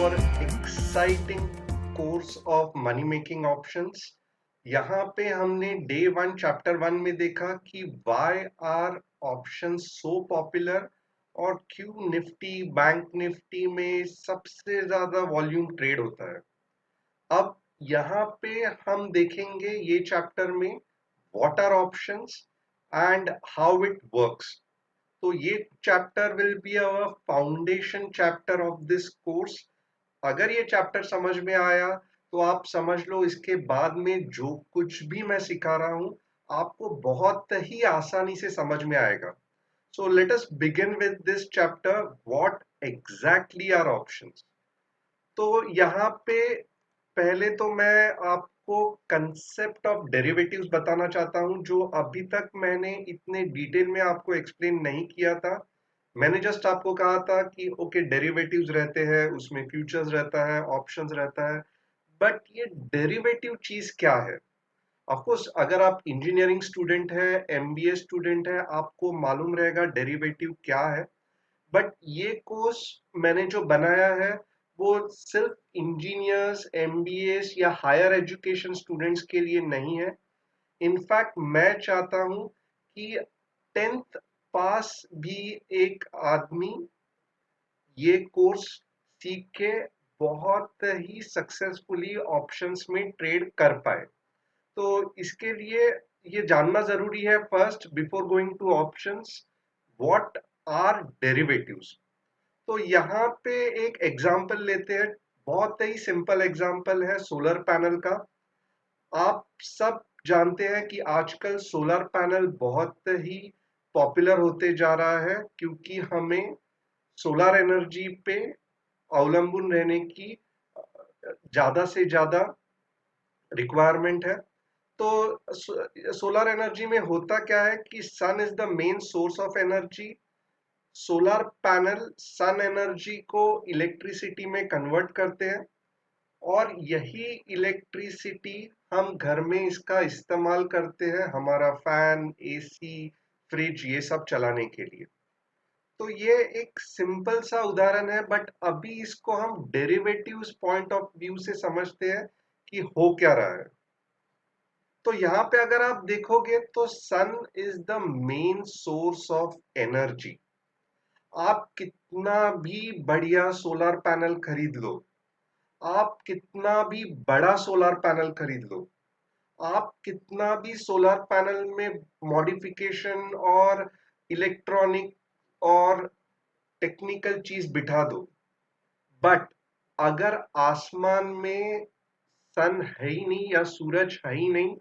our exciting course of money making options. यहाँ पे हमने डे वन चैप्टर वन में देखा कि why are options so popular और क्यों निफ्टी बैंक निफ्टी में सबसे ज्यादा वॉल्यूम ट्रेड होता है। अब यहाँ पे हम देखेंगे ये चैप्टर में what are options and how it works. तो ये chapter will be our foundation chapter of this course. अगर ये चैप्टर समझ में आया तो आप समझ लो इसके बाद में जो कुछ भी मैं सिखा रहा हूं आपको बहुत ही आसानी से समझ में आएगा। So let us begin with this chapter, what exactly are options. तो यहाँ पे पहले तो मैं आपको कंसेप्ट ऑफ डेरिवेटिव्स बताना चाहता हूं जो अभी तक मैंने इतने डिटेल में आपको एक्सप्लेन नहीं किया था। मैंने जस्ट आपको कहा था कि ओके डेरिवेटिव्स रहते हैं, उसमें फ्यूचर्स रहता है, ऑप्शंस रहता है, बट ये डेरिवेटिव चीज क्या है। ऑफ कोर्स अगर आप इंजीनियरिंग स्टूडेंट है, एमबीए स्टूडेंट है, आपको मालूम रहेगा डेरिवेटिव क्या है। बट ये कोर्स मैंने जो बनाया है वो सिर्फ इंजीनियर्स, एमबीएस या हायर एजुकेशन स्टूडेंट्स के लिए नहीं है। इनफैक्ट मैं चाहता हूं कि 10th पास भी एक आदमी ये कोर्स सीख के बहुत ही सक्सेसफुली ऑप्शंस में ट्रेड कर पाए। तो इसके लिए ये जानना जरूरी है first before going to options, what are derivatives. तो यहाँ पे एक एग्जाम्पल लेते हैं, बहुत ही सिंपल एग्जाम्पल है सोलर पैनल का। आप सब जानते हैं कि आजकल सोलर पैनल बहुत ही पॉपुलर होते जा रहा है क्योंकि हमें सोलर एनर्जी पे अवलंबन रहने की ज्यादा से ज्यादा रिक्वायरमेंट है। तो सोलर एनर्जी में होता क्या है कि sun is the main source of energy. Solar panel sun energy को इलेक्ट्रिसिटी में कन्वर्ट करते हैं और यही इलेक्ट्रिसिटी हम घर में इसका इस्तेमाल करते हैं हमारा फैन, एसी, फ्रिज ये सब चलाने के लिए। तो ये एक सिंपल सा उदाहरण है, बट अभी इसको हम डेरिवेटिव्स पॉइंट ऑफ व्यू से समझते हैं कि हो क्या रहा है। तो यहाँ पे अगर आप देखोगे तो sun is the main source of energy. आप कितना भी बढ़िया सोलर पैनल खरीद लो, आप कितना भी बड़ा सोलर पैनल खरीद लो, आप कितना भी सोलर पैनल में मॉडिफिकेशन और इलेक्ट्रॉनिक और टेक्निकल चीज बिठा दो, बट अगर आसमान में सन है ही नहीं या सूरज है ही नहीं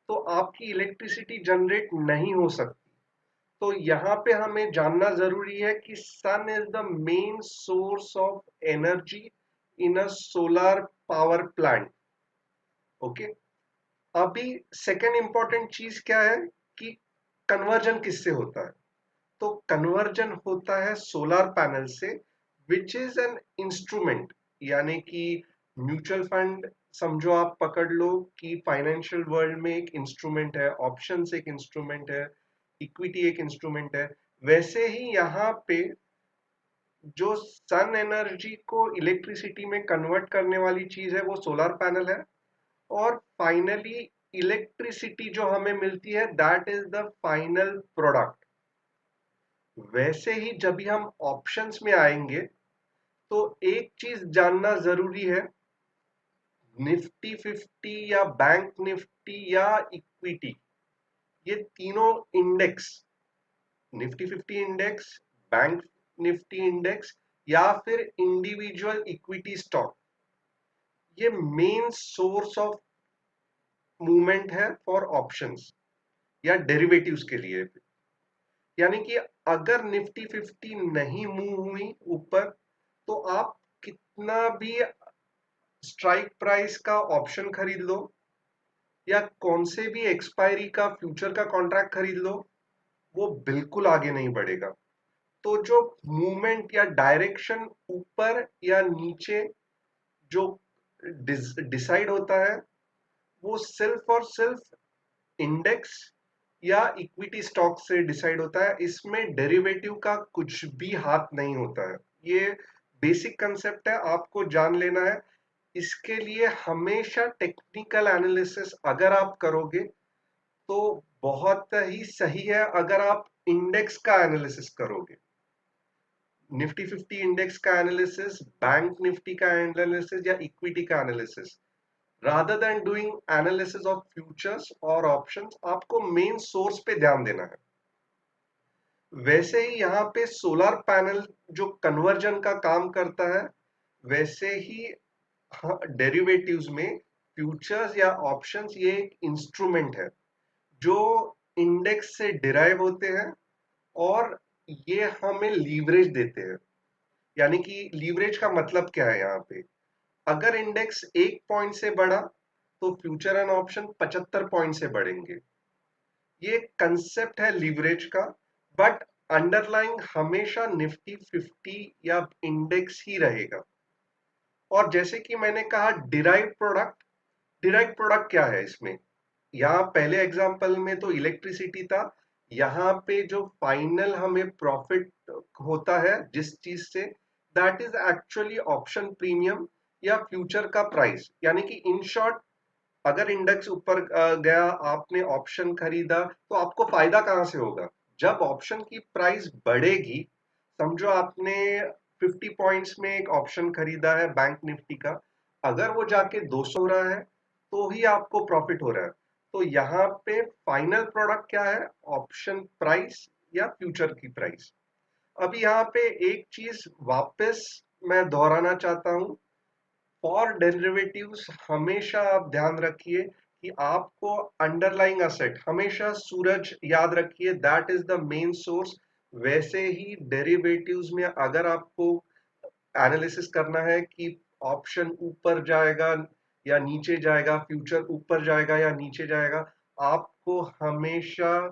तो आपकी इलेक्ट्रिसिटी जनरेट नहीं हो सकती। तो यहाँ पे हमें जानना जरूरी है कि sun is the main source of energy in a solar power plant. Okay, अभी सेकेंड इंपॉर्टेंट चीज क्या है कि कन्वर्जन किससे होता है। तो कन्वर्जन होता है सोलर पैनल से, विच इज एन इंस्ट्रूमेंट। यानी कि म्यूचुअल फंड समझो, आप पकड़ लो कि फाइनेंशियल वर्ल्ड में एक इंस्ट्रूमेंट है, ऑप्शंस एक इंस्ट्रूमेंट है, इक्विटी एक इंस्ट्रूमेंट है। वैसे ही यहाँ पे जो सन एनर्जी को इलेक्ट्रिसिटी में कन्वर्ट करने वाली चीज है वो सोलर पैनल है। और फाइनली इलेक्ट्रिसिटी जो हमें मिलती है that is the final product. वैसे ही जब भी हम ऑप्शंस में आएंगे तो एक चीज जानना जरूरी है, निफ्टी 50 या बैंक निफ्टी या इक्विटी, ये तीनों index, Nifty 50 index, bank Nifty index या फिर इंडिविजुअल इक्विटी स्टॉक, ये मेन सोर्स ऑफ मूवमेंट है फॉर ऑप्शंस या डेरिवेटिव्स के लिए। यानी कि अगर निफ्टी 50 नहीं मूव हुई ऊपर तो आप कितना भी स्ट्राइक प्राइस का ऑप्शन खरीद लो या कौन से भी एक्सपायरी का फ्यूचर का कॉन्ट्रैक्ट खरीद लो, वो बिल्कुल आगे नहीं बढ़ेगा। तो जो मूवमेंट या डायरेक्शन ऊपर या नीचे जो डिसाइड होता है वो सिर्फ और सिर्फ इंडेक्स या इक्विटी स्टॉक से डिसाइड होता है। इसमें डेरिवेटिव का कुछ भी हाथ नहीं होता है। ये बेसिक कंसेप्ट है, आपको जान लेना है। इसके लिए हमेशा टेक्निकल एनालिसिस अगर आप करोगे तो बहुत ही सही है। अगर आप इंडेक्स का एनालिसिस करोगे, निफ्टी 50 इंडेक्स का एनालिसिस, बैंक निफ्टी का एनालिसिस या इक्विटी का analysis, rather than doing analysis of futures और options, आपको मेन सोर्स पे ध्यान देना है। वैसे ही यहाँ पे सोलर पैनल जो कन्वर्जन का काम करता है, वैसे ही डेरिवेटिव्स में फ्यूचर्स या ऑप्शंस ये एक इंस्ट्रूमेंट है जो इंडेक्स से डिराइव होते हैं और ये हमें लीवरेज देते हैं। यानी कि लीवरेज का मतलब क्या है यहाँ पे? अगर इंडेक्स 1 पॉइंट से बढ़ा तो फ्यूचर एंड ऑप्शन 75 पॉइंट से बढ़ेंगे। ये कंसेप्ट है लीवरेज का, बट अंडरलाइंग हमेशा निफ्टी 50 या इंडेक्स ही रहेगा। और जैसे कि मैंने कहा डिराइव प्रोडक्ट क्या है इसमें? यहाँ पहले एग्जांपल में तो इलेक्ट्रिसिटी था, यहाँ पे जो फाइनल हमें प्रॉफिट होता है जिस चीज से, that is actually option premium या फ्यूचर का प्राइस। यानी कि इन शॉर्ट, अगर इंडेक्स ऊपर गया, आपने ऑप्शन खरीदा, तो आपको फायदा कहां से होगा? जब ऑप्शन की प्राइस बढ़ेगी। समझो आपने 50 पॉइंट्स में एक ऑप्शन खरीदा है बैंक निफ्टी का, अगर वो जाके 200 हो रहा है तो ही आपको प्रॉफिट हो रहा है। तो यहाँ पे फाइनल प्रोडक्ट क्या है? ऑप्शन प्राइस या फ्यूचर की प्राइस। अब यहाँ पे एक चीज वापस मैं दोहराना चाहता हूं, फॉर डेरिवेटिव्स हमेशा आप ध्यान रखिए कि आपको अंडरलाइंग असेट हमेशा सूरज याद रखिए, that is the main source. वैसे ही डेरिवेटिव्स में अगर आपको एनालिसिस करना है कि ऑप्शन ऊपर जाएगा या नीचे जाएगा, फ्यूचर ऊपर जाएगा या नीचे जाएगा, आपको हमेशा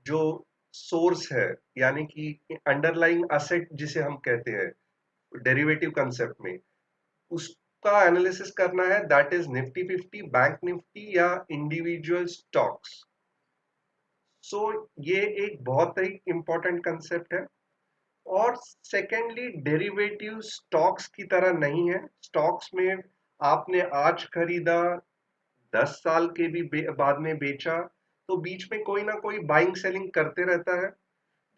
जो सोर्स है, यानी कि अंडरलाइंग असेट जिसे हम कहते हैं डेरिवेटिव कंसेप्ट में, उसका एनालिसिस करना है, that is Nifty 50, bank Nifty या इंडिविजुअल स्टॉक्स। सो ये एक बहुत ही इंपॉर्टेंट कंसेप्ट है। और सेकेंडली, डेरिवेटिव स्टॉक्स की तरह नहीं है। स्टॉक्स में आपने आज खरीदा, 10 साल के भी बाद में बेचा, तो बीच में कोई ना कोई बाइंग सेलिंग करते रहता है।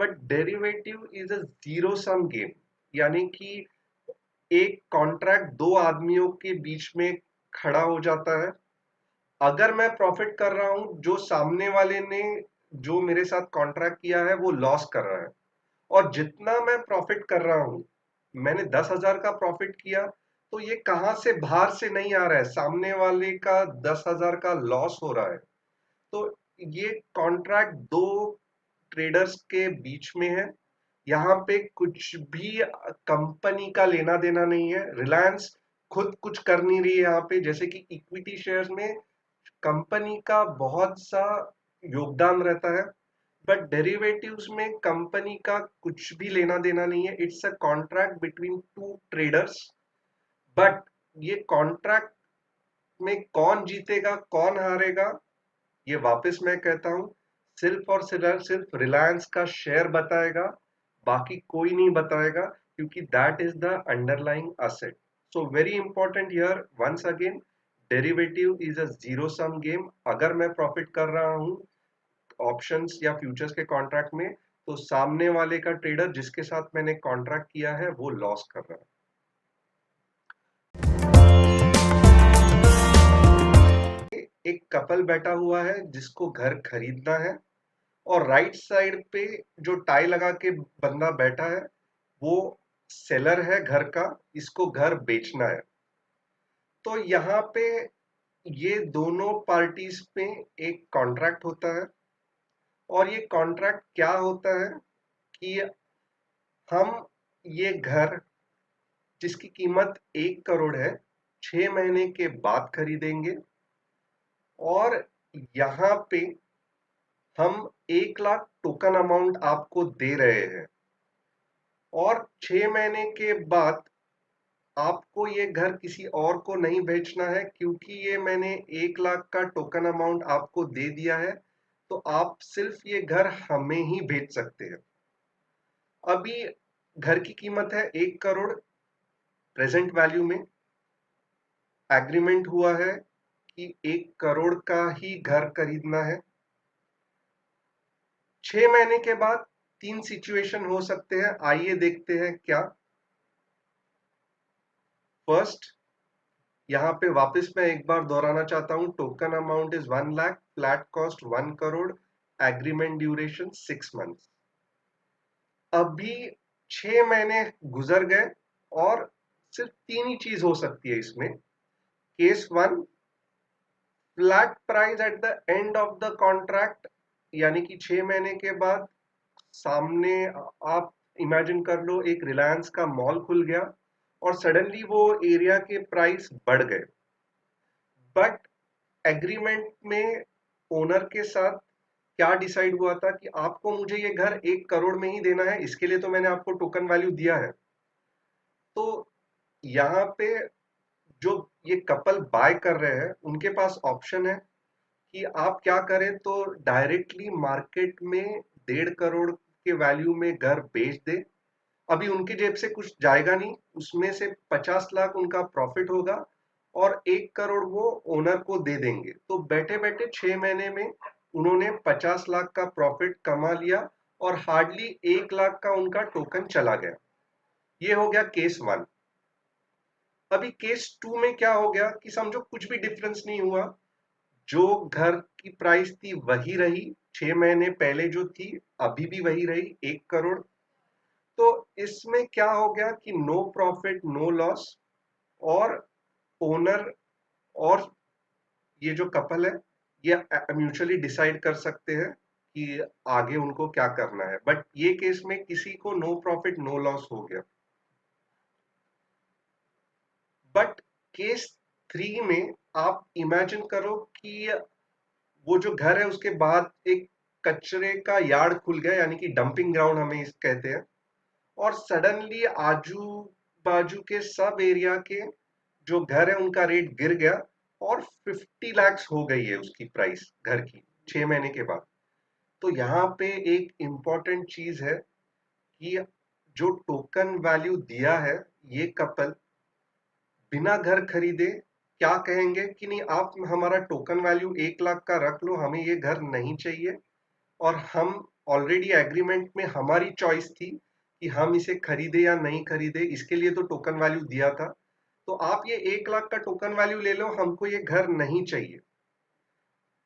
But derivative is a zero sum game. यानी कि एक कॉन्ट्रैक्ट दो आदमियों के बीच में खड़ा हो जाता है। अगर मैं प्रॉफिट कर रहा हूं, जो सामने वाले ने जो मेरे साथ कॉन्ट्रैक्ट किया है वो लॉस कर रहा है। और जितना मैं प्रॉफिट कर रहा हूं, मैंने 10,000 का प्रॉफिट किया, तो ये कहां से बाहर से नहीं आ रहा है, सामने वाले का 10,000 का लॉस हो रहा है। तो ये कॉन्ट्रैक्ट दो ट्रेडर्स के बीच में है। यहाँ पे कुछ भी कंपनी का लेना देना नहीं है। रिलायंस खुद कुछ कर नहीं रही है यहाँ पे। जैसे कि इक्विटी शेयर्स में कंपनी का बहुत सा योगदान रहता है, बट डेरिवेटिव्स में कंपनी का कुछ भी लेना देना नहीं है। It's a contract between two traders. But ये कॉन्ट्रैक्ट में कौन जीतेगा कौन हारेगा, ये वापस मैं कहता हूं, सिर्फ और सिर्फ रिलायंस का शेयर बताएगा, बाकी कोई नहीं बताएगा, क्योंकि that is the underlying asset. So very important here, once again, derivative is a zero sum game. अगर मैं प्रॉफिट कर रहा हूं ऑप्शंस या फ्यूचर्स के कॉन्ट्रैक्ट में, तो सामने वाले का ट्रेडर जिसके साथ मैंने कॉन्ट्रैक्ट किया है वो लॉस कर रहा है। एक कपल बैठा हुआ है जिसको घर खरीदना है, और राइट साइड पे जो टाई लगा के बंदा बैठा है वो सेलर है घर का, इसको घर बेचना है। तो यहाँ पे ये दोनों पार्टीज पे एक कॉन्ट्रैक्ट होता है। और ये कॉन्ट्रैक्ट क्या होता है कि हम ये घर जिसकी कीमत 1 करोड़ है, 6 महीने के बाद खरीदेंगे। और यहाँ पे हम 1 लाख टोकन अमाउंट आपको दे रहे हैं, और 6 महीने के बाद आपको ये घर किसी और को नहीं बेचना है, क्योंकि ये मैंने 1 लाख का टोकन अमाउंट आपको दे दिया है। तो आप सिर्फ ये घर हमें ही बेच सकते हैं। अभी घर की कीमत है 1 करोड़, प्रेजेंट वैल्यू में एग्रीमेंट हुआ है कि 1 करोड़ का ही घर खरीदना है। 6 महीने के बाद 3 सिचुएशन हो सकते हैं, आइए देखते हैं क्या। फर्स्ट, यहाँ पे वापस मैं एक बार दोहराना चाहता हूं, token amount is 1 lakh, flat cost 1 crore, agreement duration 6 months. अभी 6 महीने गुजर गए और सिर्फ 3 ही चीज हो सकती है इसमें। Case 1, flat price at the end of the contract, यानी कि 6 महीने के बाद सामने आप इमेजिन कर लो एक रिलायंस का मॉल खुल गया और सडनली वो एरिया के प्राइस बढ़ गए, बट एग्रीमेंट में ओनर के साथ क्या डिसाइड हुआ था कि आपको मुझे ये घर 1 करोड़ में ही देना है, इसके लिए तो मैंने आपको टोकन वैल्यू दिया है। तो यहाँ पे जो ये कपल बाय कर रहे हैं उनके पास ऑप्शन है कि आप क्या करें, तो डायरेक्टली मार्केट में 1.5 करोड़ के वैल्यू में घर बेच दे। अभी उनकी जेब से कुछ जाएगा नहीं, उसमें से 50 लाख उनका प्रॉफिट होगा और 1 करोड़ वो ओनर को दे देंगे। तो बैठे बैठे 6 महीने में उन्होंने 50 लाख का प्रॉफिट कमा लिया और हार्डली 1 लाख का उनका टोकन चला गया। ये हो गया केस 1। अभी केस 2 में क्या हो गया कि समझो कुछ भी डिफरेंस नहीं हुआ, जो घर की प्राइस थी वही रही, 6 महीने पहले जो थी अभी भी वही रही, 1 करोड़। तो इसमें क्या हो गया कि नो प्रॉफिट नो लॉस, और ओनर और ये जो कपल है ये म्यूचुअली डिसाइड कर सकते हैं कि आगे उनको क्या करना है। बट ये केस में किसी को नो प्रॉफिट नो लॉस हो गया। बट केस 3 में आप इमेजिन करो कि वो जो घर है उसके बाद एक कचरे का यार्ड खुल गया, यानी कि डंपिंग ग्राउंड हमें इस कहते हैं, और सडनली आजू बाजू के सब एरिया के जो घर है उनका रेट गिर गया और 50 लाख हो गई है उसकी प्राइस घर की 6 महीने के बाद। तो यहाँ पे एक इम्पॉर्टेंट चीज है कि जो टोकन वैल्यू दिया है ये कपल बिना घर खरीदे क्या कहेंगे कि नहीं, आप हमारा टोकन वैल्यू 1 लाख का रख लो, हमें ये घर नहीं चाहिए, और हम ऑलरेडी एग्रीमेंट में हमारी चॉइस थी कि हम इसे खरीदे या नहीं खरीदे, इसके लिए तो टोकन वैल्यू दिया था, तो आप ये 1 लाख का टोकन वैल्यू ले लो, हमको ये घर नहीं चाहिए।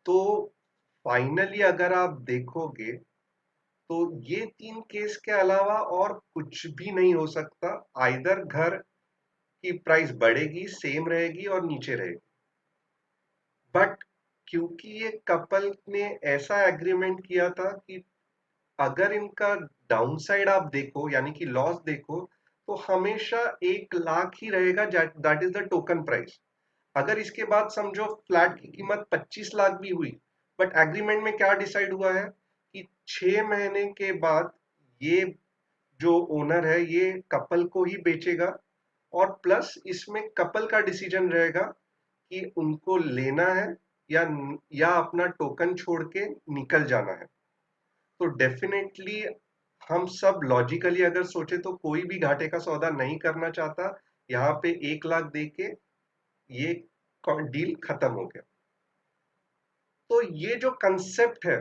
तो फाइनली अगर आप देखोगे तो ये 3 केस के अलावा और कुछ भी नहीं हो सकता। आइदर घर की प्राइस बढ़ेगी, सेम रहेगी, और नीचे रहेगी। बट क्योंकि ये कपल ने ऐसा एग्रीमेंट किया था कि अगर इनका डाउनसाइड आप देखो यानी कि लॉस देखो, तो हमेशा 1 लाख ही रहेगा, that is the token price. अगर इसके बाद समझो फ्लैट की कीमत 25 लाख भी हुई, बट एग्रीमेंट में क्या डिसाइड हुआ है कि 6 महीने के बाद ये जो ओनर है ये कपल को ही बेचेगा, और प्लस इसमें कपल का डिसीजन रहेगा कि उनको लेना है या अपना टोकन छोड़ के निकल जाना है। तो डेफिनेटली हम सब लॉजिकली अगर सोचे तो कोई भी घाटे का सौदा नहीं करना चाहता। यहाँ पे 1 लाख दे के ये डील खत्म हो गया। तो ये जो कंसेप्ट है,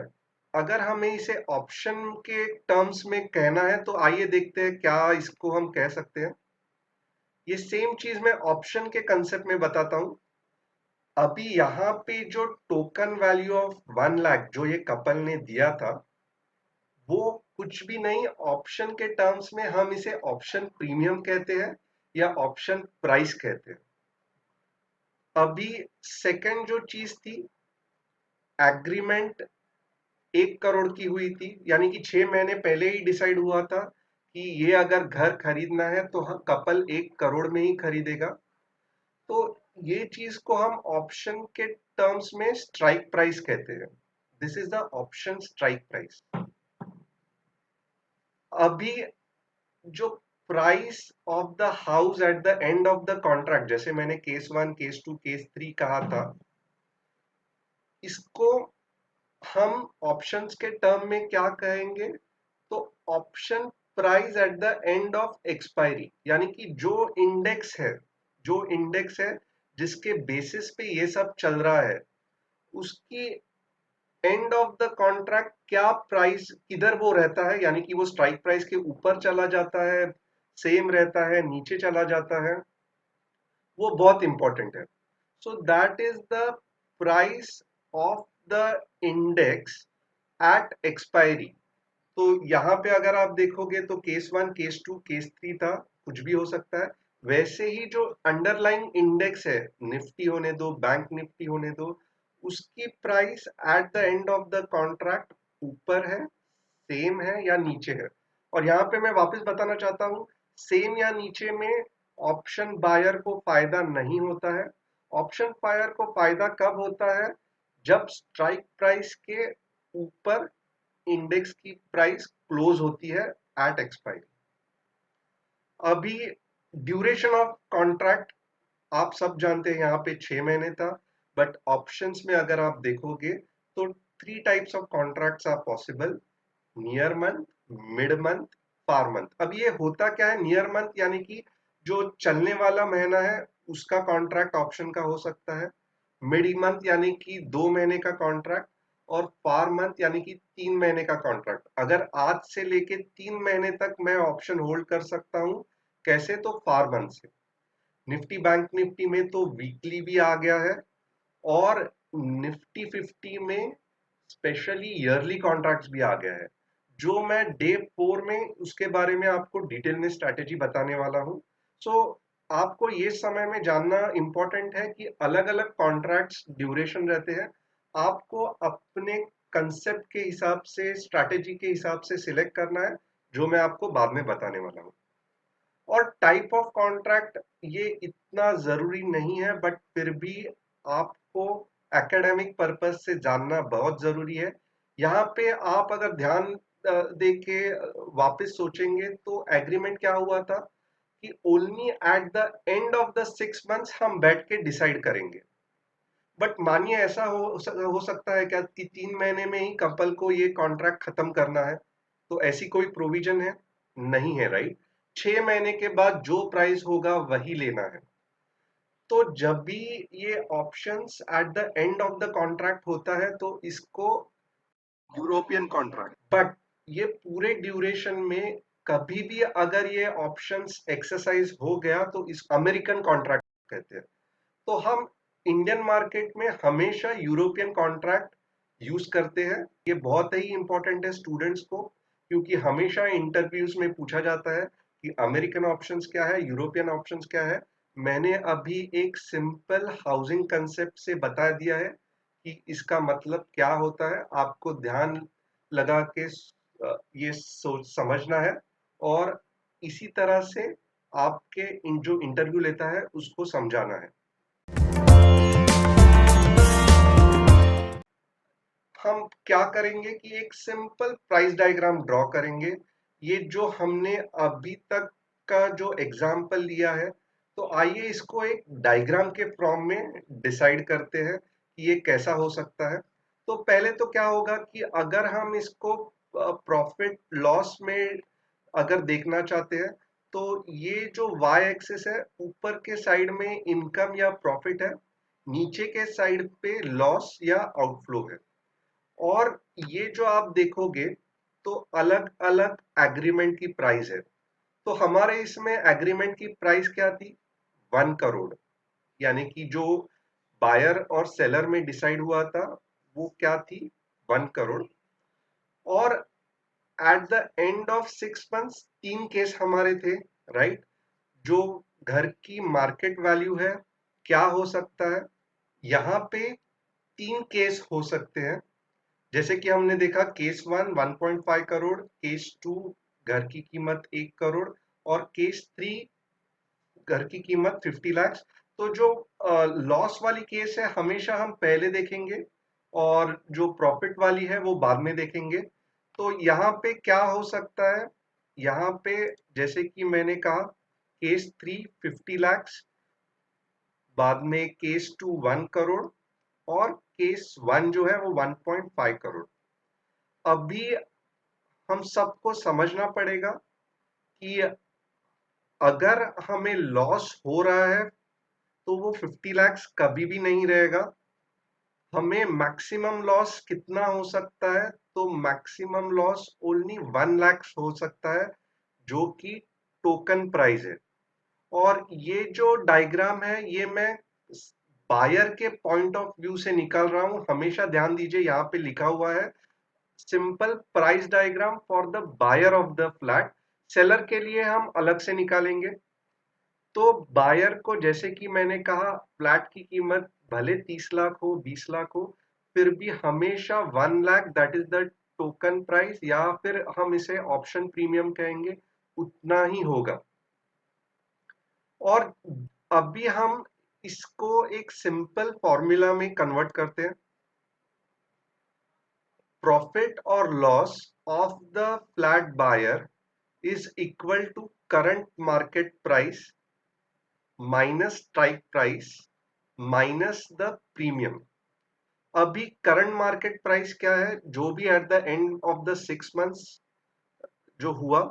अगर हमें इसे ऑप्शन के टर्म्स में कहना है तो आइए देखते हैं क्या इसको हम कह सकते हैं। ये सेम चीज मैं ऑप्शन के कंसेप्ट में बताता हूं। अभी यहाँ पे जो टोकन वैल्यू ऑफ 1 लाख जो ये कपल ने दिया था, वो कुछ भी नहीं, ऑप्शन के टर्म्स में हम इसे ऑप्शन प्रीमियम कहते हैं या ऑप्शन प्राइस कहते हैं। अभी सेकंड जो चीज थी, एग्रीमेंट 1 करोड़ की हुई थी, यानी कि 6 महीने पहले ही डिसाइड हुआ था कि ये अगर घर खरीदना है तो कपल 1 करोड़ में ही खरीदेगा। तो ये चीज को हम ऑप्शन के टर्म्स में स्ट्राइक प्राइस कहते हैं। This is the option strike price. अभी जो price of the house at the end of the contract, जैसे मैंने केस 1 केस 2 केस 3 कहा था, इसको हम ऑप्शंस के टर्म में क्या कहेंगे, तो option price at the end of expiry, यानी कि जो इंडेक्स है जिसके बेसिस पे ये सब चल रहा है, उसकी एंड ऑफ द कॉन्ट्रैक्ट क्या प्राइस किधर वो रहता है, यानी कि वो स्ट्राइक प्राइस के ऊपर चला जाता है, सेम रहता है, नीचे चला जाता है, वो बहुत इंपॉर्टेंट है। So that is the price of the index at expiry. तो यहाँ पे अगर आप देखोगे तो case one, case two, case three था, कुछ भी हो सकता है। वैसे ही जो अंडरलाइंग इंडेक्स है, निफ्टी होने दो, बैंक निफ्टी होने दो, उसकी price at the end of the contract ऊपर है, सेम है या नीचे है। और यहाँ पे मैं वापस बताना चाहता हूँ, सेम या नीचे में ऑप्शन बायर को फायदा नहीं होता है। ऑप्शन बायर को फायदा कब होता है, जब स्ट्राइक प्राइस के ऊपर इंडेक्स की प्राइस क्लोज होती है एट एक्सपायरी। अभी ड्यूरेशन ऑफ कॉन्ट्रैक्ट आप सब जानते हैं, यहाँ पे 6 महीने था, बट ऑप्शंस में अगर आप देखोगे तो three types of contracts are possible: near month, mid month, far month. अब ये होता क्या है, नियर मंथ यानी कि जो चलने वाला महीना है उसका कॉन्ट्रैक्ट ऑप्शन का हो सकता है, मिड मंथ यानी कि 2 महीने का कॉन्ट्रैक्ट, और फार मंथ यानी कि 3 महीने का कॉन्ट्रैक्ट। अगर आज से लेके 3 महीने तक मैं ऑप्शन होल्ड कर सकता हूं, कैसे, तो फार मंथ से। निफ्टी बैंक निफ्टी में तो वीकली भी आ गया है, और निफ्टी 50 में स्पेशली ईयरली कॉन्ट्रैक्ट्स भी आ गया है, जो मैं डे 4 में उसके बारे में आपको डिटेल में स्ट्रैटेजी बताने वाला हूँ। सो आपको ये समय में जानना इंपॉर्टेंट है कि अलग अलग कॉन्ट्रैक्ट्स ड्यूरेशन रहते हैं, आपको अपने कंसेप्ट के हिसाब से, स्ट्रैटेजी के हिसाब से सिलेक्ट करना है, जो मैं आपको बाद में बताने वाला हूँ। और टाइप ऑफ कॉन्ट्रैक्ट ये इतना जरूरी नहीं है, बट फिर भी आपको एकेडमिक पर्पस से जानना बहुत जरूरी है। यहाँ पे आप अगर ध्यान दे के वापस सोचेंगे तो एग्रीमेंट क्या हुआ था कि only eight the end of the 6 months हम बैठ के डिसाइड करेंगे। बट मानिए ऐसा हो सकता है क्या कि 3 महीने में ही कपल को ये कॉन्ट्रैक्ट खत्म करना है, तो ऐसी कोई प्रोविजन है? नहीं है, राइट। 6 महीने के बाद जो प्राइस होगा वही लेना है। तो जब भी ये options eight the end of the contract होता है तो इसको यूरोपियन कॉन्ट्रैक्ट, बट ये पूरे ड्यूरेशन में कभी भी अगर ये ऑप्शंस एक्सरसाइज हो गया तो इस अमेरिकन कॉन्ट्रैक्ट कहते हैं। तो हम इंडियन मार्केट में हमेशा यूरोपियन कॉन्ट्रैक्ट यूज करते हैं। ये बहुत ही इंपॉर्टेंट है स्टूडेंट्स को, क्योंकि हमेशा इंटरव्यूज में पूछा जाता है कि अमेरिकन ऑप्शंस क्या है, यूरोपियन ऑप्शंस क्या है। मैंने अभी एक सिंपल हाउसिंग कंसेप्ट से बता दिया है कि इसका मतलब क्या होता है, आपको ध्यान लगा के ये सोच समझना है, और इसी तरह से आपके जो इंटरव्यू लेता है उसको समझाना है। हम क्या करेंगे कि एक सिंपल प्राइस डायग्राम ड्रॉ करेंगे। ये जो हमने अभी तक का जो एग्जाम्पल लिया है, तो आइए इसको एक डायग्राम के फॉर्म में डिसाइड करते हैं कि ये कैसा हो सकता है। तो पहले तो क्या होगा कि अगर हम इसको प्रॉफिट लॉस में अगर देखना चाहते हैं, तो ये जो y एक्सिस है, ऊपर के साइड में इनकम या प्रॉफिट है, नीचे के साइड पे लॉस या आउटफ्लो है। और ये जो आप देखोगे तो अलग अलग एग्रीमेंट की प्राइस है। तो हमारे इसमें एग्रीमेंट की प्राइस क्या थी, 1 करोड़, यानी कि जो बायर और सेलर में डिसाइड हुआ था वो क्या थी, 1 करोड़। और eight the end of 6 months 3 case हमारे थे, राइट। जो घर की मार्केट वैल्यू है, क्या हो सकता है, यहाँ पे 3 केस हो सकते हैं। जैसे कि हमने देखा, case one 1.5 crore, case two घर की कीमत 1 करोड़, और केस थ्री घर की कीमत 50 लाख। तो जो लॉस वाली केस है हमेशा हम पहले देखेंगे, और जो प्रॉफिट वाली है वो बाद में देखेंगे। तो यहाँ पे क्या हो सकता है, यहाँ पे जैसे कि मैंने कहा, केस थ्री 50 लाख, बाद में केस टू 1 करोड़, और केस वन जो है वो 1.5 करोड़। अभी हम सबको समझना पड़ेगा कि अगर हमें लॉस हो रहा है तो वो 50 lakhs कभी भी नहीं रहेगा। हमें मैक्सिमम लॉस कितना हो सकता है, तो मैक्सिमम लॉस ओनली 1 lakhs हो सकता है, जो कि टोकन प्राइस है। और ये जो डायग्राम है ये मैं बायर के पॉइंट ऑफ व्यू से निकाल रहा हूं। हमेशा ध्यान दीजिए, यहाँ पे लिखा हुआ है simple price diagram for the buyer of the flat. Seller के लिए हम अलग से निकालेंगे। तो बायर को, जैसे कि मैंने कहा, फ्लैट की कीमत भले 30 लाख हो, 20 लाख हो, फिर भी हमेशा 1 lakh that is the token price, या फिर हम इसे ऑप्शन प्रीमियम कहेंगे, उतना ही होगा। और अभी हम इसको एक सिंपल फॉर्मूला में कन्वर्ट करते हैं। प्रॉफिट और loss of the flat buyer is equal to current market price minus strike price minus the premium. अभी करंट मार्केट प्राइस क्या है, जो भी at the end of the 6 months जो हुआ,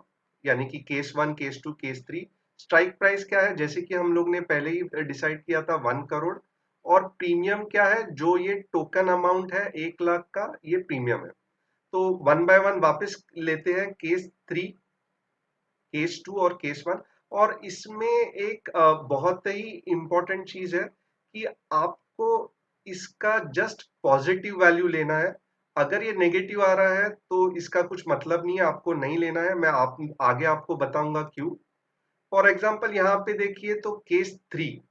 यानी कि case 1, case 2, case 3। Strike price क्या है, जैसे कि हम लोग ने पहले ही डिसाइड किया था, 1 करोड़। और प्रीमियम क्या है, जो ये टोकन अमाउंट है 1 लाख का, ये प्रीमियम है। तो वन बाय वन वापस लेते हैं, केस 3, केस 2 और केस 1। और इसमें एक बहुत ही इंपॉर्टेंट चीज है कि आपको इसका जस्ट पॉजिटिव वैल्यू लेना है। अगर ये नेगेटिव आ रहा है तो इसका कुछ मतलब नहीं है, आपको नहीं लेना है। मैं आगे आपको बताऊंगा क्यों। फॉर एग्जाम्पल यहाँ पे देखिए, तो केस 3,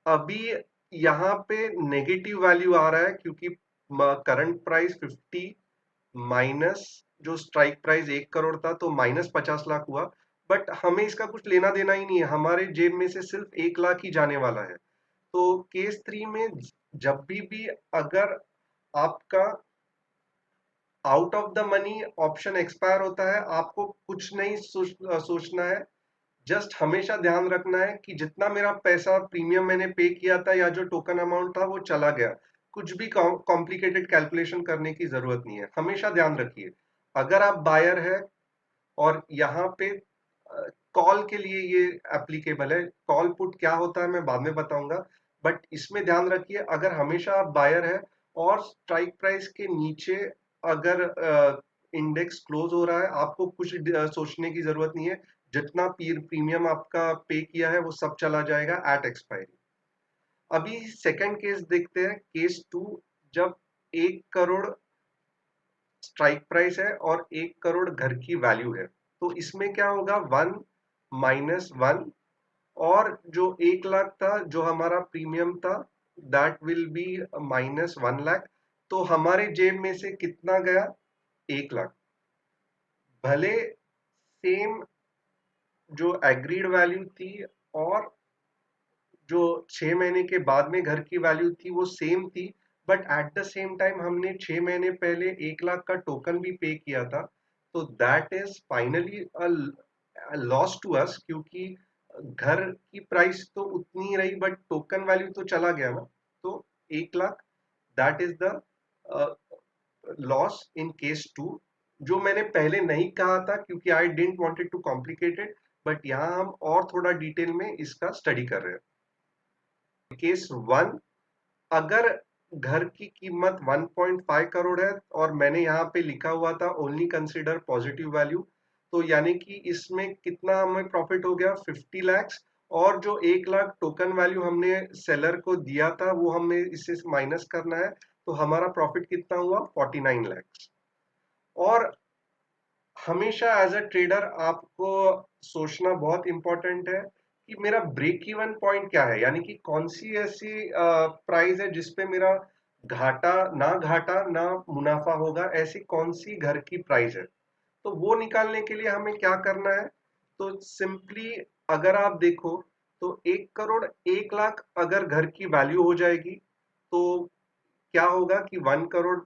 अभी यहाँ पे नेगेटिव वैल्यू आ रहा है क्योंकि करंट प्राइस 50 माइनस जो स्ट्राइक प्राइस 1 करोड़ था, तो माइनस 50 लाख हुआ। बट हमें इसका कुछ लेना देना ही नहीं है, हमारे जेब में से सिर्फ 1 लाख ही जाने वाला है। तो केस 3 में जब भी अगर आपका out of the money option expire होता है, आपको कुछ नहीं सोचना है। जस्ट हमेशा ध्यान रखना है कि जितना मेरा पैसा प्रीमियम मैंने पे किया था या जो टोकन अमाउंट था वो चला गया। कुछ भी कॉम्प्लिकेटेड कैलकुलेशन करने की जरूरत नहीं है, हमेशा ध्यान रखिए। अगर आप बायर है, और यहाँ पे कॉल के लिए ये एप्लीकेबल है। कॉल पुट क्या होता है मैं बाद में बताऊंगा। बट इसमें ध्यान रखिए, अगर हमेशा आप बायर है और स्ट्राइक प्राइस के नीचे अगर इंडेक्स क्लोज हो रहा है, आपको कुछ सोचने की जरूरत नहीं है। जितना प्रीमियम आपका पे किया है वो सब चला जाएगा एट एक्सपायरी। अभी सेकंड केस देखते हैं, केस 2। जब 1 करोड़ स्ट्राइक प्राइस है और 1 करोड़ घर की वैल्यू है, तो इसमें क्या होगा, 1 - 1। और जो 1 लाख था, जो हमारा प्रीमियम था, दैट विल बी -1 लाख। तो हमारे जेब में से कितना गया, 1 लाख। भले सेम जो एग्रीड वैल्यू थी, और जो 6 महीने के बाद में घर की वैल्यू थी वो सेम थी। But at the same time हमने 6 महीने पहले 1 लाख का टोकन भी पे किया था। तो that is finally loss to us, क्योंकि घर की प्राइस तो उतनी ही रही बट टोकन वैल्यू तो चला गया ना। तो 1 lakh, that is the loss in case 2, जो मैंने पहले नहीं कहा था क्योंकि I didn't wanted to complicated. But यहाँ हम और थोड़ा डिटेल में इसका स्टडी कर रहे हैं। केस 1, अगर घर की कीमत 1.5 करोड़ है और मैंने यहाँ पे लिखा हुआ था ओनली कंसीडर पॉजिटिव वैल्यू, तो यानी कि इसमें कितना हमें प्रॉफिट हो गया, 50 lakhs। और जो 1 लाख टोकन वैल्यू हमने सेलर को दिया था वो हमें इससे माइनस करना है, तो हमारा प्रॉफिट कितना हुआ, 49 lakhs। और हमेशा एज अ ट्रेडर आपको सोचना बहुत इंपॉर्टेंट है कि मेरा ब्रेक इवन पॉइंट क्या है, यानी कि कौन सी ऐसी प्राइस है जिसपे मेरा घाटा ना मुनाफा होगा, ऐसी कौन सी घर की प्राइस है। तो वो निकालने के लिए हमें क्या करना है, तो सिंपली अगर आप देखो, तो 1 करोड़ 1 लाख अगर घर की वैल्यू हो जाएगी, तो क्या होगा कि 1 करोड़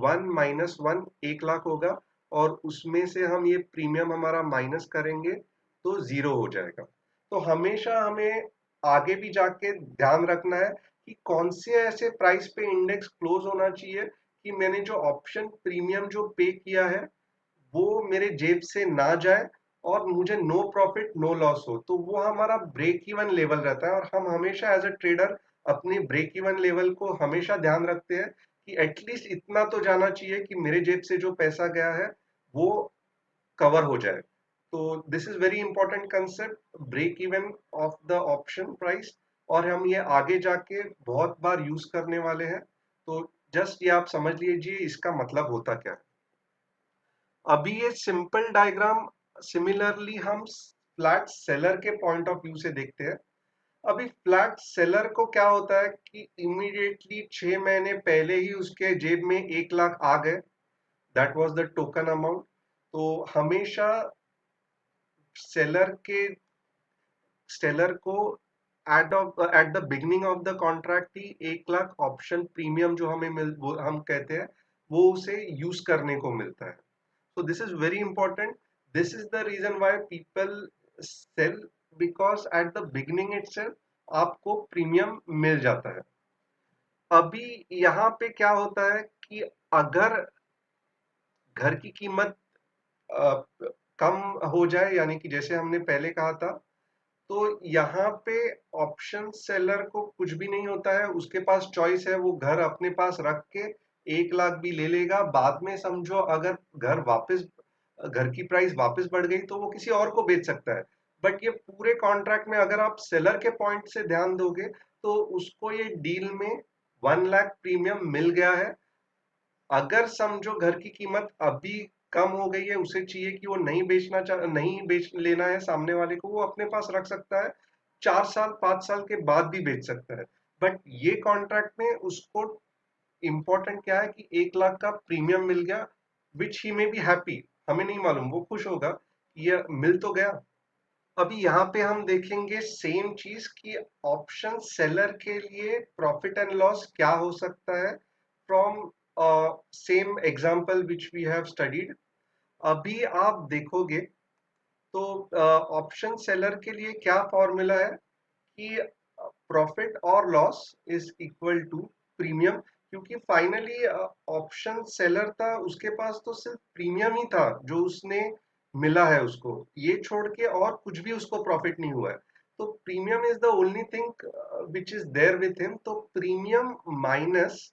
1 - 1 1 लाख होगा। और उसमें से हम ये प्रीमियम हमारा माइनस करेंगे तो जीरो हो जाएगा। तो हमेशा हमें आगे भी जाके ध्यान रखना है कि कौन से ऐसे प्राइस पे इंडेक्स क्लोज होना चाहिए कि मैंने जो ऑप्शन प्रीमियम जो पे किया है वो मेरे जेब से ना जाए, और मुझे नो प्रॉफिट नो लॉस हो, तो वो हमारा ब्रेक इवन लेवल रहता है। और हम हमेशा एज अ ट्रेडर अपने ब्रेक इवन लेवल को हमेशा ध्यान रखते हैं कि एटलीस्ट इतना तो जाना चाहिए कि मेरे जेब से जो पैसा गया है वो कवर हो जाए। तो this is very important concept, break even of the option price. और हम ये आगे जाके बहुत बार यूज करने वाले हैं, तो जस्ट ये आप समझ लीजिए इसका मतलब होता क्या है। अभी ये सिंपल डायग्राम सिमिलरली हम फ्लैट सेलर के पॉइंट ऑफ व्यू से देखते हैं। अभी फ्लैट सेलर को क्या होता है कि इमीडिएटली 6 महीने पहले ही उसके जेब में 1 लाख आ गए, that was the token amount. तो हमेशा सेलर के सेलर को eight the beginning of the contract he 1 lakh option premium जो हम कहते हैं वो उसे यूज करने को मिलता है। So this is very important. This is the reason why people sell, because at the beginning itself आपको प्रीमियम मिल जाता है। अभी यहाँ पे क्या होता है कि अगर घर की कीमत अ, कम हो जाए, यानी कि जैसे हमने पहले कहा था, तो यहाँ पे ऑप्शन सेलर को कुछ भी नहीं होता है, उसके पास चॉइस है, वो घर अपने पास रख के 1 लाख भी ले लेगा। बाद में समझो अगर घर की प्राइस वापस बढ़ गई तो वो किसी और को बेच सकता है। बट ये पूरे कॉन्ट्रैक्ट में अगर आप सेलर के पॉइंट से ध्यान दोगे तो उसको ये डील में 1 लाख प्रीमियम मिल गया है। अगर समझो घर की कीमत अभी कम हो गई है, उसे चाहिए कि वो नहीं बेच लेना है सामने वाले को, वो अपने पास रख सकता है, 4 साल 5 साल के बाद भी बेच सकता है। बट ये कॉन्ट्रैक्ट में उसको इंपॉर्टेंट क्या है कि 1 लाख का प्रीमियम मिल गया, विच ही में बी हैप्पी। हमें नहीं मालूम, वो खुश होगा कि ये मिल तो गया। अभी यहाँ पे हम देखेंगे सेम चीज कि ऑप्शन सेलर के लिए प्रॉफिट एंड लॉस क्या हो सकता है from same example which we have studied. अभी आप देखोगे तो ऑप्शन सेलर के लिए क्या फॉर्मूला है कि प्रॉफिट और loss is equal to premium. क्योंकि फाइनली ऑप्शन सेलर था, उसके पास तो सिर्फ प्रीमियम ही था जो उसने मिला है उसको, ये छोड़ के और कुछ भी उसको प्रॉफिट नहीं हुआ है। तो premium is the only thing which is there with him. तो प्रीमियम माइनस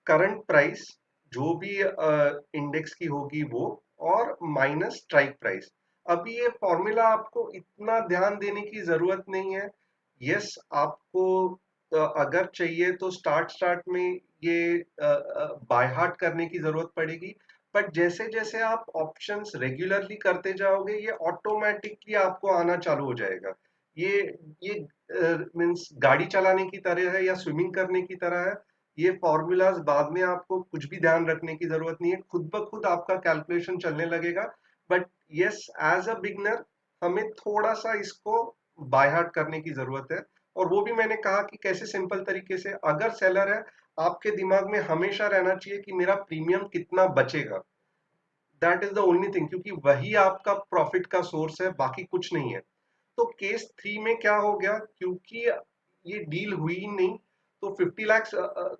करंट प्राइस जो भी इंडेक्स की होगी वो, और माइनस स्ट्राइक प्राइस। अभी ये फॉर्मूला आपको इतना ध्यान देने की जरूरत नहीं है। यस, आपको अगर चाहिए तो स्टार्ट स्टार्ट में ये बाय हार्ट करने की जरूरत पड़ेगी। बट जैसे जैसे आप ऑप्शंस रेगुलरली करते जाओगे ये ऑटोमेटिकली आपको आना चालू हो जाएगा। ये ये मीन्स गाड़ी चलाने की तरह है या स्विमिंग करने की तरह है। ये फॉर्मूलाज बाद में आपको कुछ भी ध्यान रखने की जरूरत नहीं है, खुद ब खुद आपका कैलकुलेशन चलने लगेगा। But yes, as a beginner हमें थोड़ा सा इसको बाय हार्ट करने की जरूरत है। और वो भी मैंने कहा कि कैसे सिंपल तरीके से, अगर सेलर है आपके दिमाग में हमेशा रहना चाहिए कि मेरा प्रीमियम कितना बचेगा, that is the only thing, क्योंकि वही आपका प्रॉफिट का सोर्स है, बाकी कुछ नहीं है। तो केस 3 में क्या हो गया, क्योंकि ये डील हुई ही नहीं, तो 50 लाख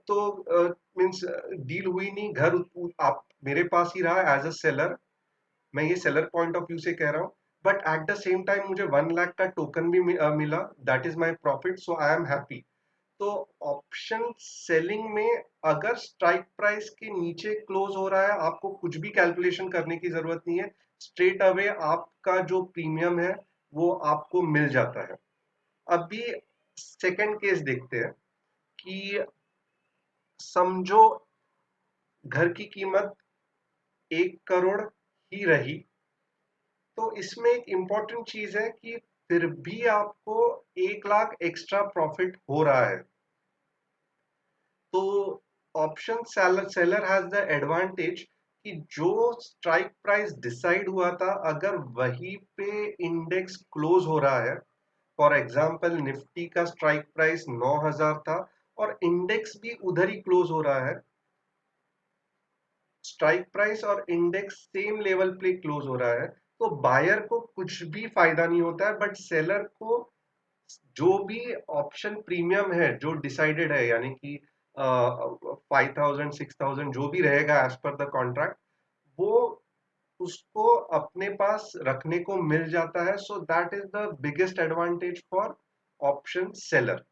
तो मीन्स डील हुई नहीं, घर आप मेरे पास ही रहा एज अ सेलर। मैं ये सेलर पॉइंट ऑफ व्यू से कह रहा हूँ। But at the same time मुझे 1 लाख का टोकन भी मिला, that is my profit, so I am happy. तो ऑप्शन सेलिंग में अगर स्ट्राइक प्राइस के नीचे क्लोज हो रहा है, आपको कुछ भी कैलकुलेशन करने की जरूरत नहीं है, स्ट्रेट अवे आपका जो प्रीमियम है वो आपको मिल जाता है। अभी सेकंड केस देखते हैं कि समझो घर की कीमत 1 करोड़ ही रही, तो इसमें एक इंपॉर्टेंट चीज है कि फिर भी आपको 1 लाख एक्स्ट्रा प्रॉफिट हो रहा है। तो option seller has the advantage कि जो स्ट्राइक प्राइस डिसाइड हुआ था, अगर वही पे इंडेक्स क्लोज हो रहा है, फॉर एग्जांपल निफ्टी का स्ट्राइक प्राइस 9,000 था और इंडेक्स भी उधर ही क्लोज हो रहा है, स्ट्राइक प्राइस और इंडेक्स सेम लेवल पे क्लोज हो रहा है, तो बायर को कुछ भी फायदा नहीं होता है। बट सेलर को जो भी ऑप्शन प्रीमियम है जो डिसाइडेड है, यानी कि 5,000 6,000 जो भी रहेगा एज पर द कॉन्ट्रैक्ट, वो उसको अपने पास रखने को मिल जाता है. So that is the biggest advantage for option seller.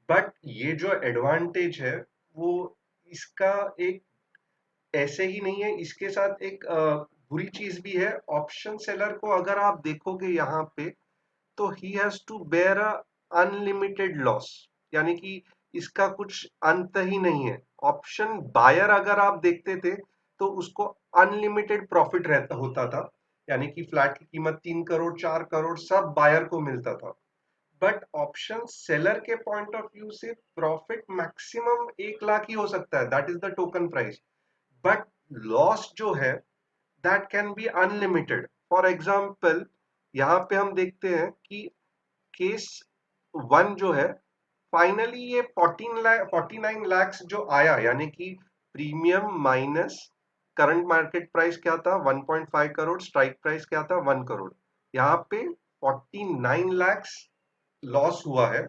But ये जो एडवांटेज है वो इसका एक ऐसे ही नहीं है, इसके साथ एक बुरी चीज भी है. ऑप्शन सेलर को अगर आप देखोगे यहाँ पे, तो he has to bear a unlimited loss, यानी कि इसका कुछ अंत ही नहीं है. ऑप्शन बायर अगर आप देखते थे तो उसको अनलिमिटेड प्रॉफिट रहता होता था, यानी कि फ्लैट की कीमत 3 करोड़ 4 करोड़ सब बायर को मिलता था. बट ऑप्शन सेलर के पॉइंट ऑफ व्यू से प्रॉफिट मैक्सिमम 1 लाख ही हो सकता है, that is the token price. But loss जो है that can be unlimited. For example यहाँ पे हम देखते हैं कि केस 1 जो है, फाइनली ये 49 लाख जो आया, यानी कि premium minus current market price क्या था 1.5 करोड़, स्ट्राइक प्राइस क्या था 1 करोड़. यहाँ पे 49 लाख लॉस हुआ है.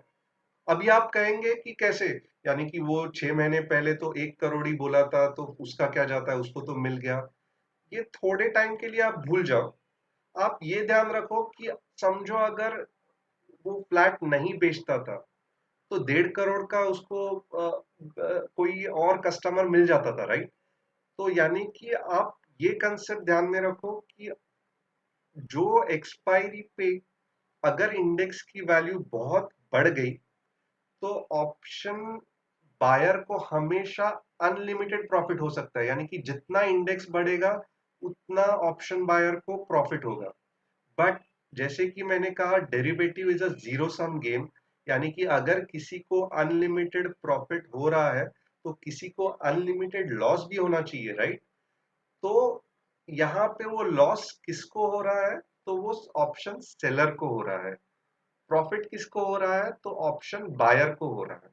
अभी आप कहेंगे कि कैसे, यानी कि वो 6 महीने पहले तो 1 करोड़ ही बोला था, तो उसका क्या जाता है, उसको तो मिल गया. ये थोड़े टाइम के लिए आप भूल जाओ. आप ये ध्यान रखो कि समझो अगर वो फ्लैट नहीं बेचता था तो 1.5 करोड़ का उसको कोई और कस्टमर मिल जाता था, राइट. तो यानी कि आप ये कंसेप्ट ध्यान में रखो कि जो एक्सपायरी पे अगर इंडेक्स की वैल्यू बहुत बढ़ गई तो ऑप्शन बायर को हमेशा अनलिमिटेड प्रॉफिट हो सकता है, यानी कि जितना इंडेक्स बढ़ेगा उतना ऑप्शन बायर को प्रॉफिट होगा. बट जैसे कि मैंने कहा, derivative is a zero sum game, यानी कि अगर किसी को अनलिमिटेड प्रॉफिट हो रहा है तो किसी को अनलिमिटेड लॉस भी होना चाहिए, राइट. तो यहाँ पे वो लॉस किसको हो रहा है, तो वो ऑप्शन सेलर को हो रहा है. प्रॉफिट किसको हो रहा है, तो ऑप्शन बायर को हो रहा है.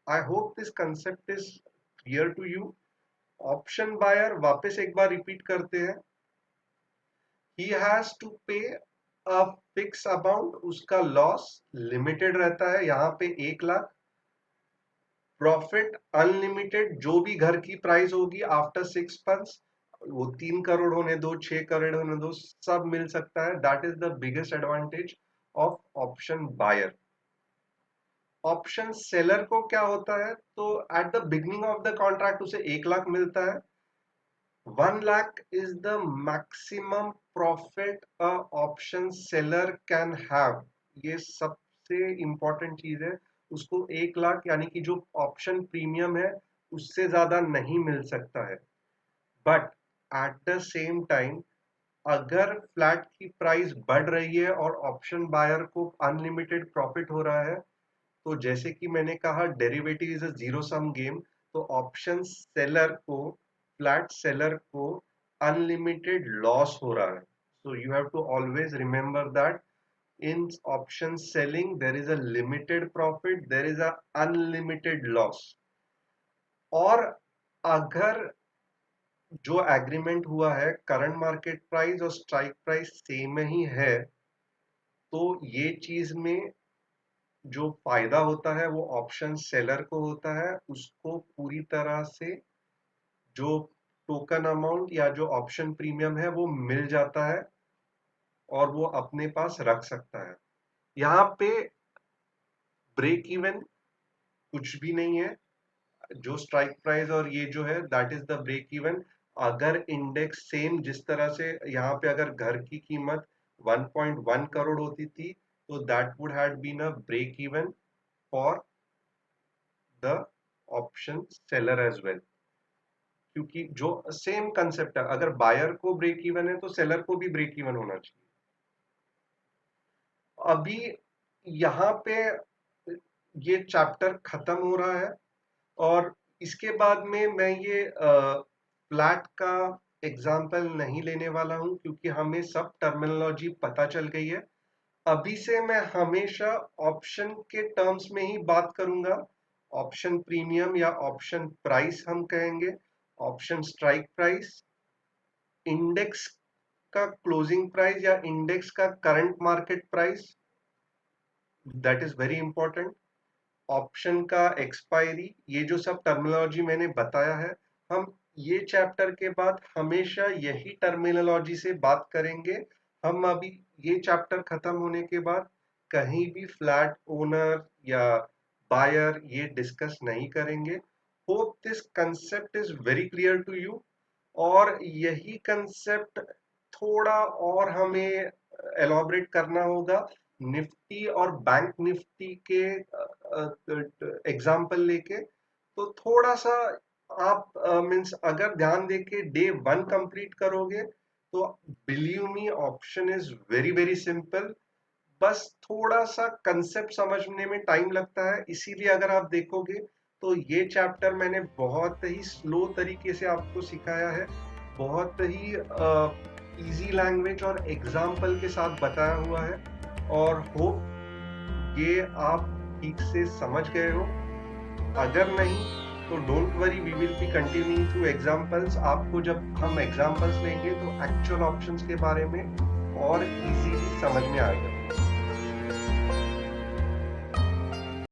I hope this concept is clear to you. Option buyer वापस एक बार रिपीट करते हैं. ही हैज टू पे अ फिक्स अमाउंट, उसका लॉस लिमिटेड रहता है, यहाँ पे 1 लाख. प्रॉफिट अनलिमिटेड, जो भी घर की प्राइस होगी आफ्टर 6 मंथ्स, वो 3 करोड़ होने दो 6 करोड़ होने दो, सब मिल सकता है. That is the biggest advantage of option buyer. Option seller को क्या होता है, तो at the beginning of the contract उसे 1 लाख मिलता है. 1 lakh is the maximum profit a option seller can have. ये सबसे इंपॉर्टेंट चीज है. उसको 1 लाख, यानी कि जो ऑप्शन प्रीमियम है उससे ज्यादा नहीं मिल सकता है. But at the same time अगर फ्लैट की प्राइस बढ़ रही है और ऑप्शन बायर को अनलिमिटेड प्रॉफिट हो रहा है, तो जैसे कि मैंने कहा derivative is a zero sum game, तो ऑप्शन सेलर को, फ्लैट सेलर को अनलिमिटेड लॉस हो रहा है. So you have to always remember that in option selling there is a limited profit, there is a unlimited loss. और अगर जो agreement हुआ है करंट मार्केट प्राइस और स्ट्राइक प्राइस सेम ही है, तो ये चीज में जो फायदा होता है वो ऑप्शन सेलर को होता है. उसको पूरी तरह से जो टोकन अमाउंट या जो ऑप्शन प्रीमियम है वो मिल जाता है और वो अपने पास रख सकता है. यहाँ पे ब्रेक इवन कुछ भी नहीं है. जो स्ट्राइक प्राइस और ये जो है that is the break even. अगर इंडेक्स सेम जिस तरह से यहाँ पे अगर घर की कीमत 1.1 करोड़ होती थी, तो that would have been a break even for the option seller as well. क्योंकि जो सेम कंसेप्ट है, अगर बायर को ब्रेक इवन है तो सेलर को भी ब्रेक इवन होना चाहिए. अभी यहाँ पे ये चैप्टर खत्म हो रहा है और इसके बाद में मैं ये फ्लैट का एग्जाम्पल नहीं लेने वाला हूँ, क्योंकि हमें सब टर्मिनोलॉजी पता चल गई है. अभी से मैं हमेशा ऑप्शन के टर्म्स में ही बात करूंगा. ऑप्शन प्रीमियम या ऑप्शन प्राइस हम कहेंगे, ऑप्शन स्ट्राइक प्राइस, इंडेक्स का क्लोजिंग प्राइस या इंडेक्स का current market price, that is very important. Option का एक्सपायरी, ये जो सब टर्मिनोलॉजी मैंने बताया है, हम ये चैप्टर के बाद हमेशा यही टर्मिनोलॉजी से बात करेंगे। हम अभी ये चैप्टर खत्म होने के बाद कहीं भी फ्लैट ओनर या बायर ये डिस्कस नहीं करेंगे। Hope this concept is very clear to you. और यही कंसेप्ट थोड़ा और हमें एलॉबरेट करना होगा निफ्टी और बैंक निफ्टी के एग्जाम्पल लेके। तो थोड़ा सा आप मीन्स अगर ध्यान देके डे 1 कंप्लीट करोगे तो believe me option is very very simple. बस थोड़ा सा कंसेप्ट समझने में टाइम लगता है, इसीलिए अगर आप देखोगे तो ये चैप्टर मैंने बहुत ही स्लो तरीके से आपको सिखाया है, बहुत ही इजी लैंग्वेज और एग्जाम्पल के साथ बताया हुआ है। और होप ये आप ठीक से समझ गए हो। अगर नहीं तो don't worry, we will be continuing through examples. आपको जब हम एग्जांपल्स लेंगे तो एक्चुअल ऑप्शंस के बारे में और इजीली समझ में आएगा।